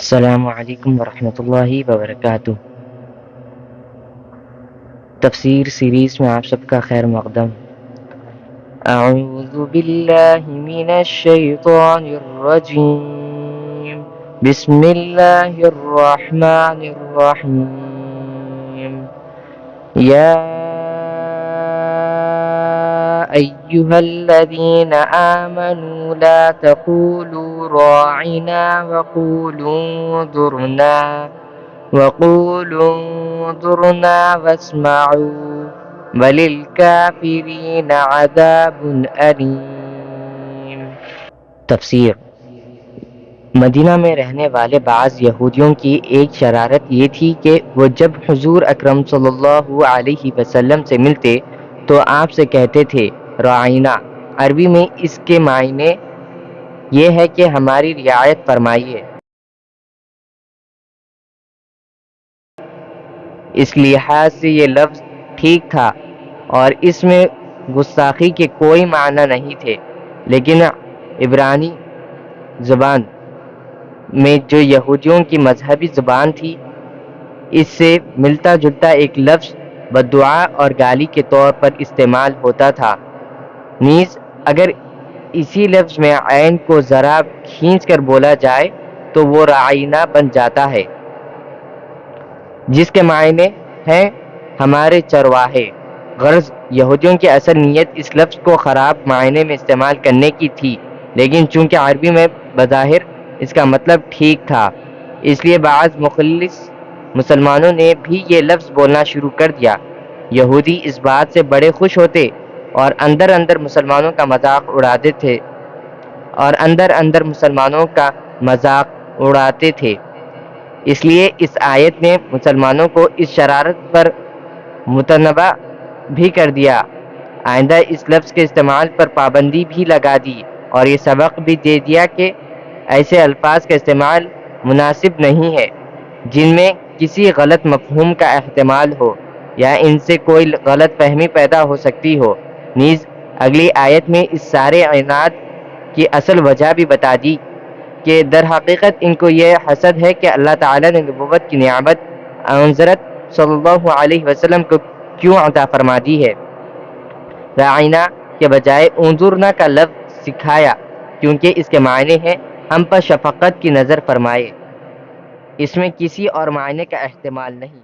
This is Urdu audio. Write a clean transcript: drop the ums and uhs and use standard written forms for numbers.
السلام علیکم ورحمۃ اللہ وبرکاتہ۔ تفسیر سیریز میں آپ سب کا خیر مقدم۔ اعوذ باللہ من الشیطان الرجیم، بسم اللہ الرحمن الرحیم۔ یا ایہا الذین آمنوا لا تقولوا راعنا وقولوا انظرنا واسمعوا وللکافرین عذاب علیم۔ تفسیر۔ مدینہ میں رہنے والے بعض یہودیوں کی ایک شرارت یہ تھی کہ وہ جب حضور اکرم صلی اللہ علیہ وسلم سے ملتے تو آپ سے کہتے تھے راعینا۔ عربی میں اس کے معنی یہ ہے کہ ہماری رعایت فرمائیے۔ اس لحاظ سے یہ لفظ ٹھیک تھا اور اس میں گستاخی کے کوئی معنی نہیں تھے، لیکن عبرانی زبان میں جو یہودیوں کی مذہبی زبان تھی اس سے ملتا جلتا ایک لفظ بددعا اور گالی کے طور پر استعمال ہوتا تھا۔ نیز اگر اسی لفظ میں عین کو ذرا کھینچ کر بولا جائے تو وہ راعینا بن جاتا ہے، جس کے معنی ہیں ہمارے چرواہے۔ غرض یہودیوں کی اصل نیت اس لفظ کو خراب معنی میں استعمال کرنے کی تھی، لیکن چونکہ عربی میں بظاہر اس کا مطلب ٹھیک تھا اس لیے بعض مخلص مسلمانوں نے بھی یہ لفظ بولنا شروع کر دیا۔ یہودی اس بات سے بڑے خوش ہوتے اور اندر اندر مسلمانوں کا مذاق اڑاتے تھے۔ اس لیے اس آیت نے مسلمانوں کو اس شرارت پر متنبہ بھی کر دیا، آئندہ اس لفظ کے استعمال پر پابندی بھی لگا دی اور یہ سبق بھی دے دیا کہ ایسے الفاظ کا استعمال مناسب نہیں ہے جن میں کسی غلط مفہوم کا احتمال ہو یا ان سے کوئی غلط فہمی پیدا ہو سکتی ہو۔ نیز اگلی آیت میں اس سارے عناد کی اصل وجہ بھی بتا دی کہ در حقیقت ان کو یہ حسد ہے کہ اللہ تعالیٰ نے نبوت کی نعمت حضرت صلی اللہ علیہ وسلم کو کیوں عطا فرما دی ہے۔ راعینا کے بجائے انظرنا کا لفظ سکھایا کیونکہ اس کے معنی ہے ہم پر شفقت کی نظر فرمائے، اس میں کسی اور معنی کا احتمال نہیں۔